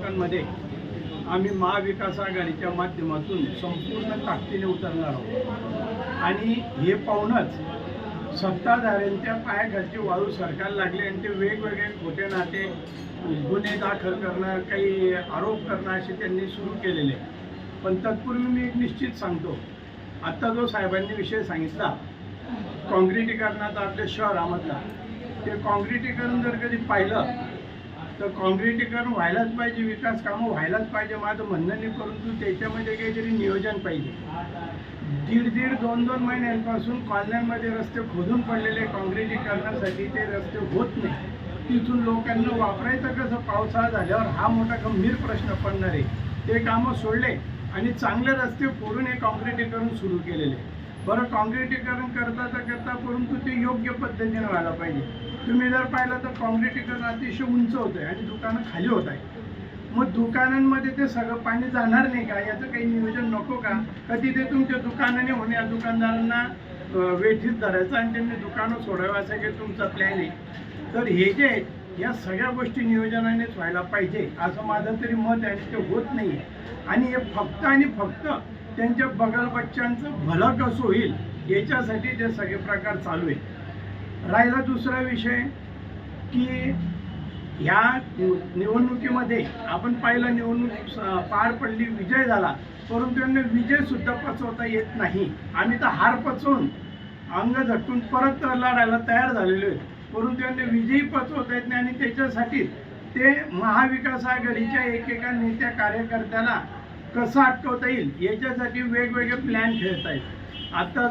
निवडणुकांमध्ये आम्ही महाविकास आघाडीच्या माध्यमातून संपूर्ण ताकदीने उतरणार आहोत आणि हे पाहूनच सत्ताधाऱ्यांच्या पायाखालची वाळू सरकार लागले आणि ते वेगवेगळे खोटे नाटे गुन्हे दाखल करणं, काही आरोप करणं असे त्यांनी सुरू केलेले. पण तत्पूर्वी मी एक निश्चित सांगतो, आत्ता जो साहेबांनी विषय सांगितला काँक्रिटीकरणाचा आपल्या शहरामधला, ते काँक्रिटीकरण जर कधी पाहिलं तर काँक्रिटीकरण व्हायलाच पाहिजे, विकास कामं व्हायलाच पाहिजे माझं म्हणणं नाही, परंतु त्याच्यामध्ये काहीतरी नियोजन पाहिजे. दीड 2 महिन्यांपासून कॉलन्यांमध्ये रस्ते खोदून पडलेले काँक्रिटीकरणासाठी, ते रस्ते होत नाही. तिथून लोकांना वापरायचं कसं पावसाळा झाल्यावर, हा मोठा गंभीर प्रश्न पडणार आहे. ते कामं सोडले आणि चांगले रस्ते फोडून हे काँक्रिटीकरण सुरू केलेले. बरं, काँक्रिटीकरण करता परंतु ते योग्य पद्धतीने व्हायला पाहिजे. तुम्ही जर पाहिलं तर काँक्रिटीकरण अतिशय उंच होतं आहे आणि दुकानं खाली होत आहे. मग दुकानांमध्ये ते सगळं पाणी जाणार नाही का? याचं काही नियोजन नको का? तिथे तुमच्या दुकानाने होण्या दुकानदारांना वेठीत धरायचं आणि त्यांनी दुकानं सोडावं असं काही तुमचा प्लॅन आहे. तर हे जे आहे, या सगळ्या गोष्टी नियोजनानेच व्हायला पाहिजे असं माझं तरी मत आहे आणि ते होत नाही आहे. आणि हे फक्त आणि फक्त त्यांच्या बगल बच्चांचं भलं कसं होईल याच्यासाठी ते सगळे प्रकार चालू आहे. राहिला दुसरा विषय की ह्या निवडणुकीमध्ये आपण पाहिलं, निवडणूक पार पडली, विजय झाला, परंतु त्यांना विजयसुद्धा पचवता येत नाही. आम्ही तर हार पचवून अंग झटून परत लढायला तयार झालेलो आहेत, परंतु त्यांना विजयी पचवता येत नाही. आणि त्याच्यासाठी ते महाविकास आघाडीच्या एकेका नेत्या कार्यकर्त्याला कसं अटकवता येईल याच्यासाठी वेगवेगळे प्लॅन खेळत आहेत. आता